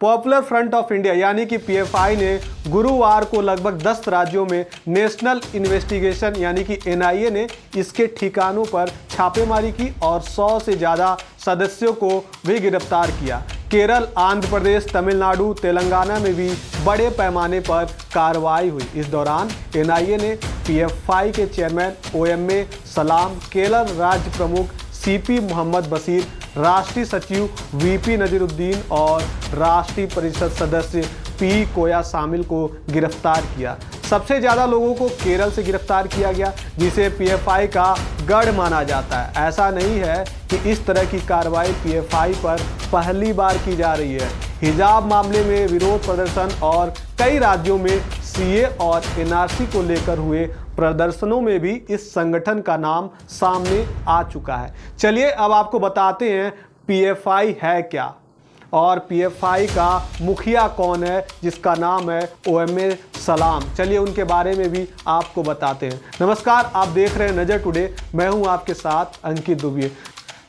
Popular front of India यानी कि PFI ने गुरुवार को लगभग 10 राज्यों में नेशनल इन्वेस्टिगेशन यानी कि एनआईए ने इसके ठिकानों पर छापेमारी की और 100 से ज़्यादा सदस्यों को भी गिरफ्तार किया। केरल, आंध्र प्रदेश, तमिलनाडु, तेलंगाना में भी बड़े पैमाने पर कार्रवाई हुई। इस दौरान एनआईए ने पीएफआई के चेयरमैन ओएमए सलाम, केरल राज्य प्रमुख सीपी मोहम्मद बशीर, राष्ट्रीय सचिव वीपी नजीरुद्दीन और राष्ट्रीय परिषद सदस्य पी कोया शामिल को गिरफ्तार किया। सबसे ज़्यादा लोगों को केरल से गिरफ्तार किया गया, जिसे पीएफआई का गढ़ माना जाता है। ऐसा नहीं है कि इस तरह की कार्रवाई पीएफआई पर पहली बार की जा रही है। हिजाब मामले में विरोध प्रदर्शन और कई राज्यों में सीए और एनआरसी को लेकर हुए प्रदर्शनों में भी इस संगठन का नाम सामने आ चुका है। चलिए अब आपको बताते हैं पीएफआई है क्या और पीएफआई का मुखिया कौन है, जिसका नाम है ओएमए सलाम। चलिए उनके बारे में भी आपको बताते हैं। नमस्कार, आप देख रहे हैं नजर टुडे। मैं हूं आपके साथ अंकित दुबे।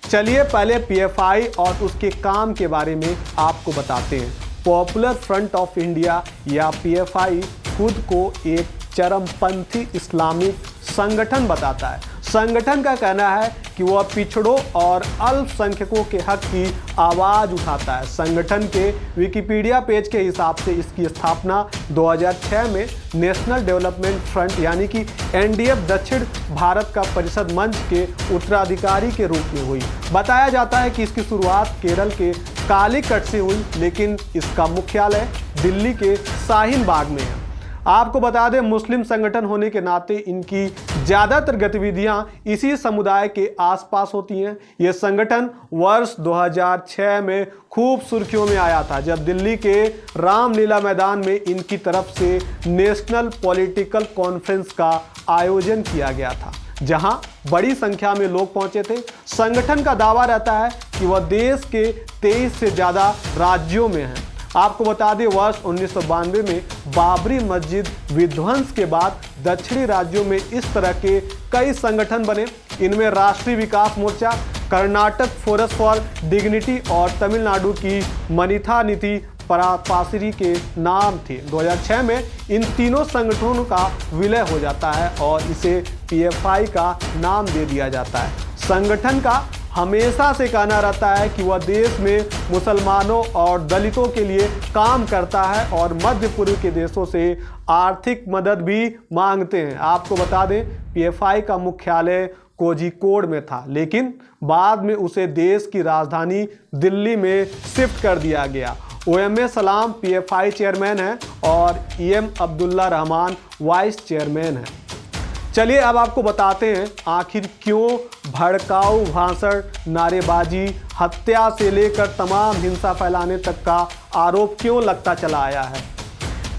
चलिए पहले पीएफआई और उसके काम के बारे में आपको बताते हैं। पॉपुलर फ्रंट ऑफ इंडिया या पीएफआई खुद को एक चरमपंथी इस्लामिक संगठन बताता है। संगठन का कहना है कि वह पिछड़ों और अल्पसंख्यकों के हक की आवाज़ उठाता है। संगठन के विकिपीडिया पेज के हिसाब से इसकी स्थापना 2006 में नेशनल डेवलपमेंट फ्रंट यानी कि एनडीएफ दक्षिण भारत का परिषद मंच के उत्तराधिकारी के रूप में हुई। बताया जाता है कि इसकी शुरुआत केरल के कालीकट से हुई, लेकिन इसका मुख्यालय दिल्ली के शाहीन बाग में है। आपको बता दें, मुस्लिम संगठन होने के नाते इनकी ज़्यादातर गतिविधियां इसी समुदाय के आसपास होती हैं। यह संगठन वर्ष 2006 में खूब सुर्खियों में आया था, जब दिल्ली के रामलीला मैदान में इनकी तरफ से नेशनल पॉलिटिकल कॉन्फ्रेंस का आयोजन किया गया था, जहां बड़ी संख्या में लोग पहुंचे थे। संगठन का दावा रहता है कि वह देश के 23 से ज़्यादा राज्यों में है। आपको बता दें, वर्ष 1992 में बाबरी मस्जिद विध्वंस के बाद दक्षिणी राज्यों में इस तरह के कई संगठन बने। इनमें राष्ट्रीय विकास मोर्चा, कर्नाटक फोरस फॉर डिग्निटी और तमिलनाडु की मनीथा नीति पासिरी के नाम थे। 2006 में इन तीनों संगठनों का विलय हो जाता है और इसे पीएफआई का नाम दे दिया जाता है। संगठन का हमेशा से कहना रहता है कि वह देश में मुसलमानों और दलितों के लिए काम करता है और मध्य पूर्व के देशों से आर्थिक मदद भी मांगते हैं। आपको बता दें, पीएफआई का मुख्यालय कोझिकोड में था, लेकिन बाद में उसे देश की राजधानी दिल्ली में शिफ्ट कर दिया गया। ओएमए सलाम पीएफआई चेयरमैन हैं और EM Abdullah Rahman vice chairman हैं। चलिए अब आपको बताते हैं आखिर क्यों भड़काऊ भाषण, नारेबाजी, हत्या से लेकर तमाम हिंसा फैलाने तक का आरोप क्यों लगता चला आया है।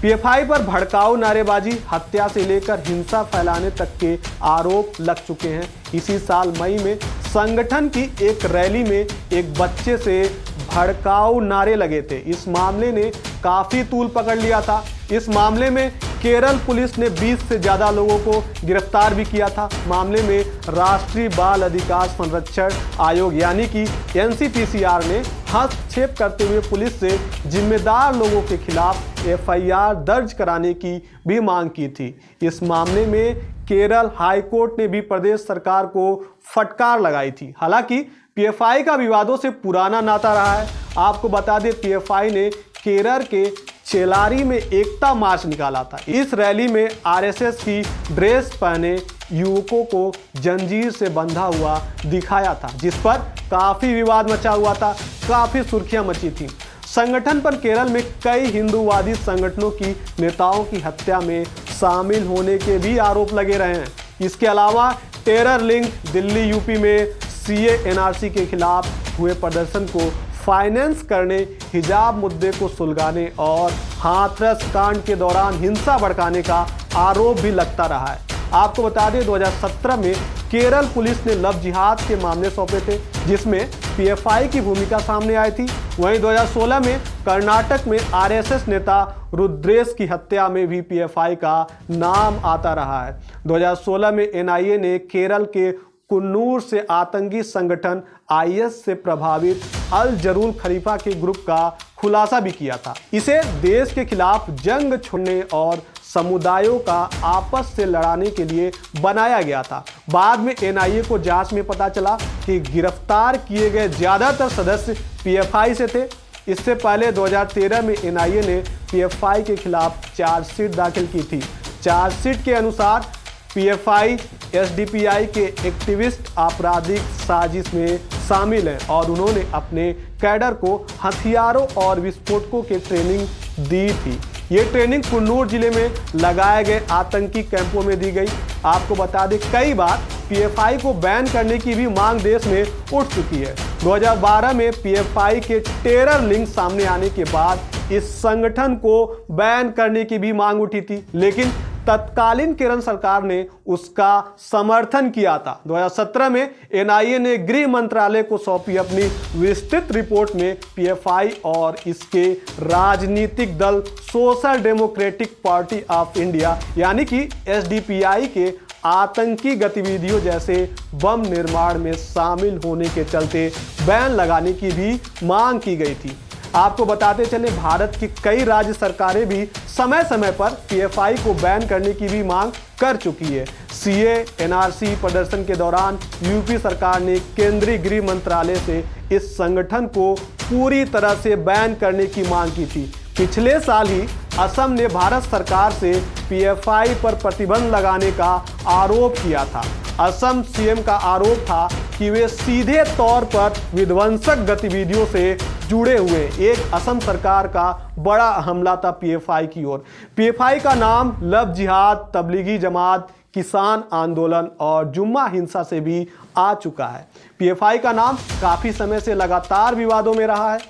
पीएफआई पर भड़काऊ नारेबाजी, हत्या से लेकर हिंसा फैलाने तक के आरोप लग चुके हैं। इसी साल मई में संगठन की एक रैली में एक बच्चे से भड़काऊ नारे लगे थे। इस मामले ने काफ़ी तूल पकड़ लिया था। इस मामले में केरल पुलिस ने 20 से ज़्यादा लोगों को गिरफ्तार भी किया था। मामले में राष्ट्रीय बाल अधिकार संरक्षण आयोग यानी कि एनसीपीसीआर ने हस्तक्षेप करते हुए पुलिस से जिम्मेदार लोगों के खिलाफ एफआईआर दर्ज कराने की भी मांग की थी। इस मामले में केरल हाईकोर्ट ने भी प्रदेश सरकार को फटकार लगाई थी। हालांकि पीएफआई का विवादों से पुराना नाता रहा है। आपको बता दें, पीएफआई ने केरल के चेलारी में एकता मार्च निकाला था। इस रैली में आरएसएस की ड्रेस पहने युवकों को जंजीर से बंधा हुआ दिखाया था, जिस पर काफ़ी विवाद मचा हुआ था, काफ़ी सुर्खियां मची थी। संगठन पर केरल में कई हिंदूवादी संगठनों की नेताओं की हत्या में शामिल होने के भी आरोप लगे रहे हैं। इसके अलावा टेरर लिंक दिल्ली यूपी में सीए एनआरसी के खिलाफ हुए प्रदर्शन को फाइनेंस करने, हिजाब मुद्दे को सुलगाने और हाथरस कांड के दौरान हिंसा भड़काने का आरोप भी लगता रहा है। आपको बता दें, 2017 में केरल पुलिस ने लव जिहाद के मामले सौंपे थे, जिसमें पीएफआई की भूमिका सामने आई थी। वहीं 2016 में कर्नाटक में आरएसएस नेता रुद्रेश की हत्या में भी पीएफआई का नाम आता रहा है। 2016 में एनआईए ने केरल के कुन्नूर से आतंकी संगठन आईएस से प्रभावित अल जरूल खलीफा के ग्रुप का खुलासा भी किया था। इसे देश के खिलाफ जंग छुड़ने और समुदायों का आपस से लड़ाने के लिए बनाया गया था। बाद में एनआईए को जांच में पता चला कि गिरफ्तार किए गए ज्यादातर सदस्य पीएफआई से थे। इससे पहले 2013 में एनआईए ने पीएफआई के खिलाफ चार्जशीट दाखिल की थी। चार्जशीट के अनुसार पीएफआई एसडीपीआई के एक्टिविस्ट आपराधिक साजिश में शामिल हैं और उन्होंने अपने कैडर को हथियारों और विस्फोटकों की ट्रेनिंग दी थी। ये ट्रेनिंग कुन्नूर जिले में लगाए गए आतंकी कैंपों में दी गई। आपको बता दें, कई बार पीएफआई को बैन करने की भी मांग देश में उठ चुकी है। 2012 में पीएफआई के टेरर लिंक सामने आने के बाद इस संगठन को बैन करने की भी मांग उठी थी, लेकिन तत्कालीन केरल सरकार ने उसका समर्थन किया था। 2017 में एनआईए ने गृह मंत्रालय को सौंपी अपनी विस्तृत रिपोर्ट में पीएफआई और इसके राजनीतिक दल social democratic party of India यानी कि एसडीपीआई के आतंकी गतिविधियों जैसे बम निर्माण में शामिल होने के चलते बैन लगाने की भी मांग की गई थी। आपको बताते चले, भारत की कई राज्य सरकारें भी समय समय पर पीएफआई को बैन करने की भी मांग कर चुकी है। सीए एनआरसी प्रदर्शन के दौरान यूपी सरकार ने केंद्रीय गृह मंत्रालय से इस संगठन को पूरी तरह से बैन करने की मांग की थी। पिछले साल ही असम ने भारत सरकार से पीएफआई पर प्रतिबंध लगाने का आरोप किया था। असम सीएम का आरोप था कि वे सीधे तौर पर विध्वंसक गतिविधियों से जुड़े हुए। एक असम सरकार का बड़ा हमला था पीएफआई की ओर। पीएफआई का नाम लव जिहाद, तबलीगी जमात, किसान आंदोलन और जुम्मा हिंसा से भी आ चुका है। पीएफआई का नाम काफी समय से लगातार विवादों में रहा है।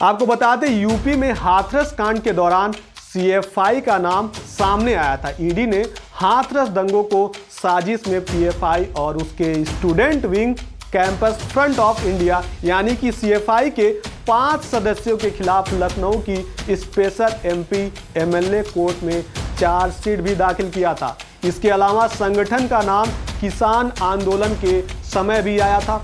आपको बता दें, यूपी में हाथरस कांड के दौरान सीएफआई का नाम सामने आया था। ईडी ने हाथरस दंगों को साजिश में पीएफआई और उसके student wing campus front of India यानी कि सीएफआई के 5 सदस्यों के खिलाफ लखनऊ की स्पेशल एमपी एमएलए कोर्ट में चार्जशीट भी दाखिल किया था। इसके अलावा संगठन का नाम किसान आंदोलन के समय भी आया था।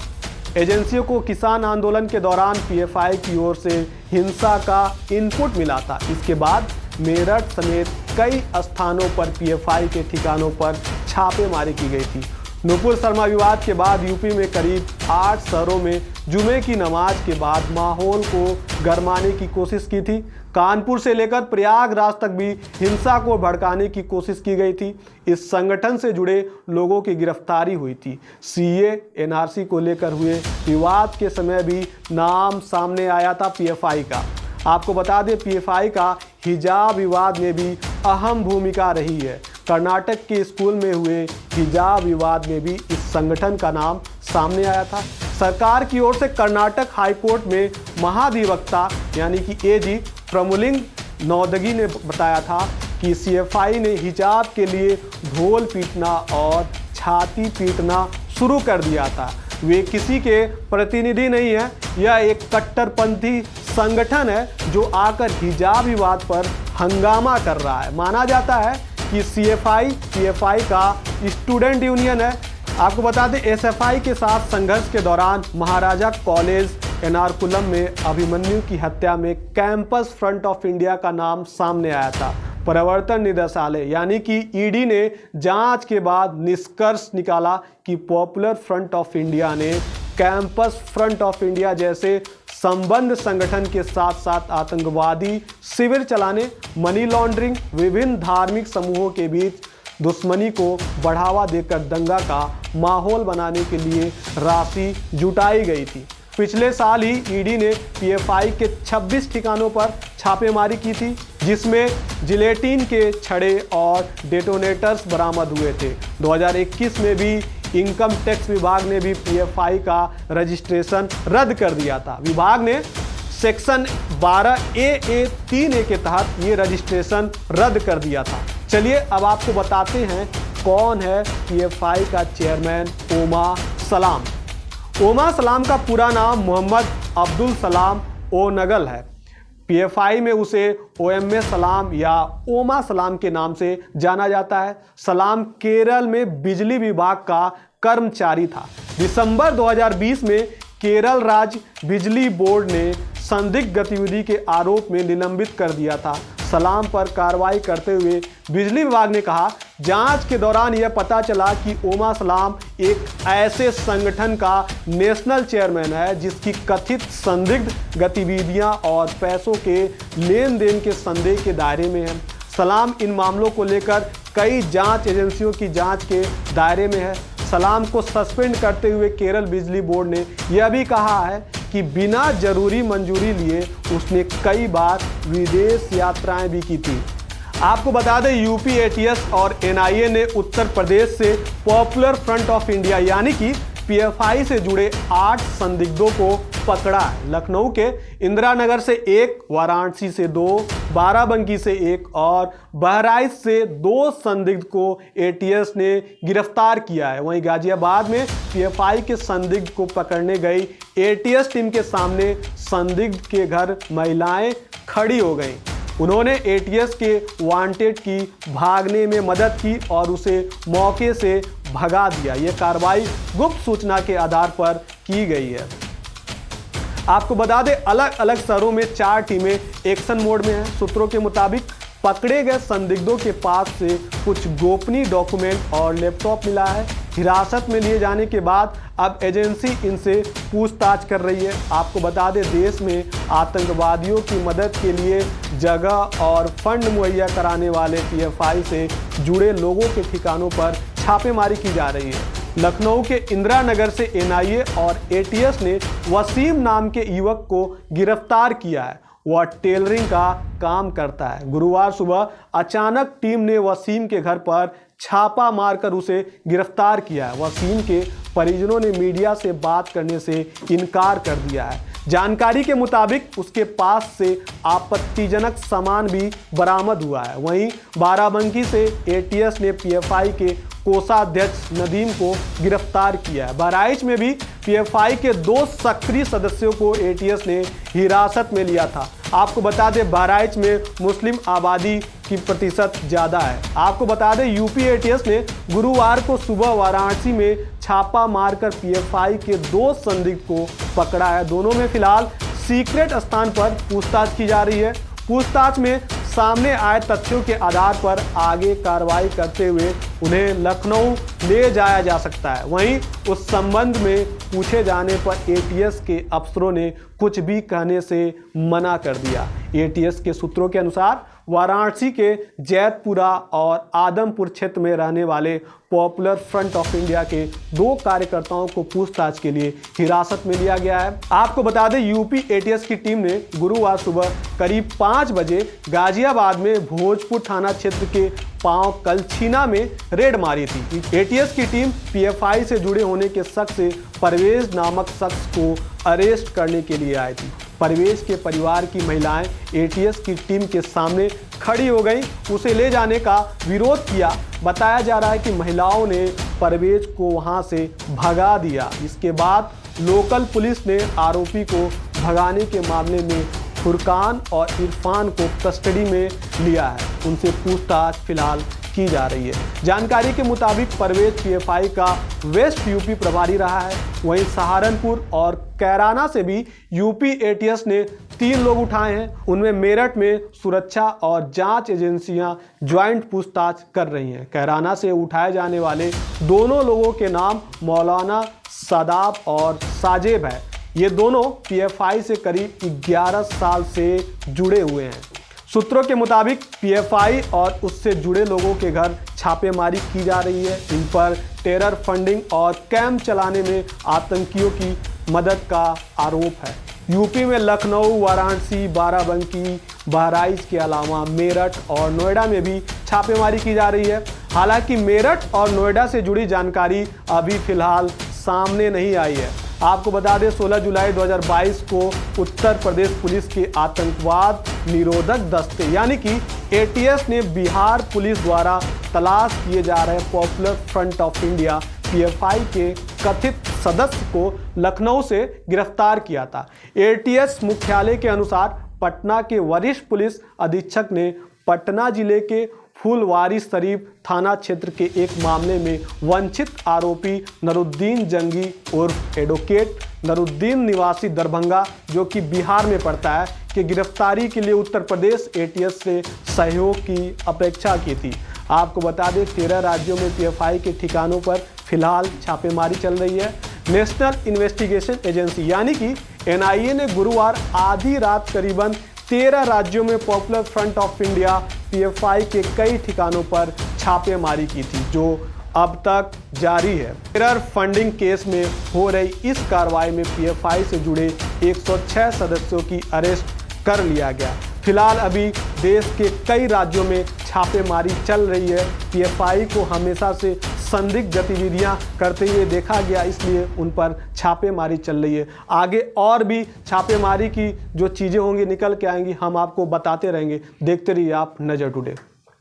एजेंसियों को किसान आंदोलन के दौरान पीएफआई की ओर से हिंसा का इनपुट मिला था। इसके बाद मेरठ समेत कई स्थानों पर पीएफआई के ठिकानों पर छापेमारी की गई थी। नुपुर शर्मा विवाद के बाद यूपी में करीब 8 शहरों में जुमे की नमाज के बाद माहौल को गरमाने की कोशिश की थी। कानपुर से लेकर प्रयागराज तक भी हिंसा को भड़काने की कोशिश की गई थी। इस संगठन से जुड़े लोगों की गिरफ्तारी हुई थी। सीए एनआरसी को लेकर हुए विवाद के समय भी नाम सामने आया था पीएफआई का। आपको बता दें, पीएफआई का हिजाब विवाद में भी अहम भूमिका रही है। कर्नाटक के स्कूल में हुए हिजाब विवाद में भी इस संगठन का नाम सामने आया था। सरकार की ओर से कर्नाटक हाईकोर्ट में महाधिवक्ता यानी कि एजी प्रमुलिंग नौदगी ने बताया था कि सीएफआई ने हिजाब के लिए ढोल पीटना और छाती पीटना शुरू कर दिया था। वे किसी के प्रतिनिधि नहीं है, यह एक कट्टरपंथी संगठन है जो आकर हिजाब विवाद पर हंगामा कर रहा है। माना जाता है कि सीएफआई पीएफआई का स्टूडेंट यूनियन है। आपको बता दें, एसएफआई के साथ संघर्ष के दौरान महाराजा कॉलेज एर्नाकुलम में अभिमन्यु की हत्या में कैंपस फ्रंट ऑफ इंडिया का नाम सामने आया था। प्रवर्तन निदेशालय यानी कि ईडी ने जांच के बाद निष्कर्ष निकाला कि पॉपुलर फ्रंट ऑफ इंडिया ने कैंपस फ्रंट ऑफ इंडिया जैसे संबंध संगठन के साथ साथ आतंकवादी शिविर चलाने, मनी लॉन्ड्रिंग, विभिन्न धार्मिक समूहों के बीच दुश्मनी को बढ़ावा देकर दंगा का माहौल बनाने के लिए राशि जुटाई गई थी। पिछले साल ही ईडी ने पीएफआई के 26 ठिकानों पर छापेमारी की थी, जिसमें जिलेटिन के छड़े और डेटोनेटर्स बरामद हुए थे। 2021 में भी इनकम टैक्स विभाग ने भी पीएफआई का रजिस्ट्रेशन रद्द कर दिया था। विभाग ने सेक्शन 12AA3A के तहत ये रजिस्ट्रेशन रद्द कर दिया था। चलिए अब आपको बताते हैं कौन है पीएफआई का चेयरमैन ओमा सलाम। ओमा सलाम का पूरा नाम मोहम्मद अब्दुल सलाम ओ नगल है। पीएफआई में उसे ओएमए सलाम या ओमा सलाम के नाम से जाना जाता है। सलाम केरल में बिजली विभाग का कर्मचारी था। दिसंबर 2020 में केरल राज्य बिजली बोर्ड ने संदिग्ध गतिविधि के आरोप में निलंबित कर दिया था। सलाम पर कार्रवाई करते हुए बिजली विभाग ने कहा, जांच के दौरान यह पता चला कि ओमा सलाम एक ऐसे संगठन का नेशनल चेयरमैन है जिसकी कथित संदिग्ध गतिविधियां और पैसों के लेन देन के संदेह के दायरे में है। सलाम इन मामलों को लेकर कई जांच एजेंसियों की जांच के दायरे में है। सलाम को सस्पेंड करते हुए केरल बिजली बोर्ड ने यह भी कहा है कि बिना जरूरी मंजूरी लिए उसने कई बार विदेश यात्राएं भी की थी। आपको बता दें, यूपी एटीएस और एनआईए ने उत्तर प्रदेश से पॉपुलर फ्रंट ऑफ इंडिया यानी कि पीएफआई से जुड़े 8 संदिग्धों को पकड़ा है। लखनऊ के इंदिरा नगर से 1, वाराणसी से 2, बाराबंकी से 1 और बहराइच से 2 संदिग्ध को एटीएस ने गिरफ्तार किया है। वहीं गाजियाबाद में पीएफआई के संदिग्ध को पकड़ने गई एटीएस टीम के सामने संदिग्ध के घर महिलाएं खड़ी हो गईं। उन्होंने एटीएस के वांटेड की भागने में मदद की और उसे मौके से भगा दिया। यह कार्रवाई गुप्त सूचना के आधार पर की गई है। आपको बता दें, अलग अलग शहरों में 4 टीमें एक्शन मोड में हैं। सूत्रों के मुताबिक पकड़े गए संदिग्धों के पास से कुछ गोपनीय डॉक्यूमेंट और लैपटॉप मिला है। हिरासत में लिए जाने के बाद अब एजेंसी इनसे पूछताछ कर रही है। आपको बता दें, देश में आतंकवादियों की मदद के लिए जगह और फंड मुहैया कराने वाले पीएफआई से जुड़े लोगों के ठिकानों पर छापेमारी की जा रही है। लखनऊ के इंदिरा नगर से एनआईए और एटीएस ने वसीम नाम के युवक को गिरफ्तार किया है। वह टेलरिंग का काम करता है। गुरुवार सुबह अचानक टीम ने वसीम के घर पर छापा मारकर उसे गिरफ्तार किया है। वसीम के परिजनों ने मीडिया से बात करने से इनकार कर दिया है। जानकारी के मुताबिक उसके पास से आपत्तिजनक सामान भी बरामद हुआ है। वहीं बाराबंकी से एटीएस ने पीएफआई के कोषाध्यक्ष नदीम को गिरफ्तार किया है। बहराइच में भी पीएफआई के 2 सक्रिय सदस्यों को एटीएस ने हिरासत में लिया था। आपको बता दें, बहराइच में मुस्लिम आबादी की प्रतिशत ज़्यादा है। आपको बता दें, यूपी एटीएस ने गुरुवार को सुबह वाराणसी में छापा मारकर पीएफआई के 2 संदिग्ध को पकड़ा है। दोनों में फिलहाल सीक्रेट स्थान पर पूछताछ की जा रही है। पूछताछ में सामने आए तथ्यों के आधार पर आगे कार्रवाई करते हुए उन्हें लखनऊ ले जाया जा सकता है। वहीं उस संबंध में पूछे जाने पर एटीएस के अफसरों ने कुछ भी कहने से मना कर दिया। एटीएस के सूत्रों के अनुसार वाराणसी के जैतपुरा और आदमपुर क्षेत्र में रहने वाले पॉपुलर फ्रंट ऑफ इंडिया के 2 कार्यकर्ताओं को पूछताछ के लिए हिरासत में लिया गया है। आपको बता दें, यूपी एटीएस की टीम ने गुरुवार सुबह करीब 5 बजे गाजियाबाद में भोजपुर थाना क्षेत्र के पांव कलछीना में रेड मारी थी। एटीएस की टीम पीएफआई से जुड़े होने के शक से परवेज नामक शख्स को अरेस्ट करने के लिए आई थी। परवेज के परिवार की महिलाएं एटीएस की टीम के सामने खड़ी हो गई, उसे ले जाने का विरोध किया। बताया जा रहा है कि महिलाओं ने परवेज को वहां से भगा दिया। इसके बाद लोकल पुलिस ने आरोपी को भगाने के मामले में फुरकान और इरफान को कस्टडी में लिया है। उनसे पूछताछ फिलहाल की जा रही है। जानकारी के मुताबिक परवेज पीएफआई का वेस्ट यूपी प्रभारी रहा है। वहीं सहारनपुर और कैराना से भी यूपी एटीएस ने 3 लोग उठाए हैं। उनमें मेरठ में सुरक्षा और जांच एजेंसियां ज्वाइंट पूछताछ कर रही हैं। कैराना से उठाए जाने वाले दोनों लोगों के नाम मौलाना सादाब और साजेब है। ये दोनों पीएफआई से करीब 11 साल से जुड़े हुए हैं। सूत्रों के मुताबिक पीएफआई और उससे जुड़े लोगों के घर छापेमारी की जा रही है। इन पर टेरर फंडिंग और कैंप चलाने में आतंकियों की मदद का आरोप है। यूपी में लखनऊ, वाराणसी, बाराबंकी, बहराइच के अलावा मेरठ और नोएडा में भी छापेमारी की जा रही है। हालांकि मेरठ और नोएडा से जुड़ी जानकारी अभी फिलहाल सामने नहीं आई है। आपको बता दें, 16 जुलाई 2022 को उत्तर प्रदेश पुलिस के आतंकवाद निरोधक दस्ते यानी कि एटीएस ने बिहार पुलिस द्वारा तलाश किए जा रहे popular front of India PFI के कथित सदस्य को लखनऊ से गिरफ्तार किया था। एटीएस मुख्यालय के अनुसार पटना के वरिष्ठ पुलिस अधीक्षक ने पटना जिले के फुलवारी शरीफ थाना क्षेत्र के एक मामले में वंचित आरोपी नरुद्दीन जंगी उर्फ एडवोकेट नरुद्दीन निवासी दरभंगा जो कि बिहार में पड़ता है की गिरफ्तारी के लिए उत्तर प्रदेश एटीएस से सहयोग की अपेक्षा की थी। आपको बता दें 13 राज्यों में पीएफआई के ठिकानों पर फिलहाल छापेमारी चल रही है। नेशनल इन्वेस्टिगेशन एजेंसी यानी कि एनआईए ने गुरुवार आधी रात करीबन 13 राज्यों में popular front of India PFI के कई ठिकानों पर छापेमारी की थी, जो अब तक जारी है। टेरर फंडिंग केस में हो रही इस कार्रवाई में पीएफआई से जुड़े 106 सदस्यों की अरेस्ट कर लिया गया। फिलहाल अभी देश के कई राज्यों में छापेमारी चल रही है। पीएफआई को हमेशा से संदिग्ध गतिविधियां करते हुए देखा गया, इसलिए उन पर छापेमारी चल रही है। आगे और भी छापेमारी की जो चीज़ें होंगी निकल के आएंगी, हम आपको बताते रहेंगे। देखते रहिए आप नजर टुडे।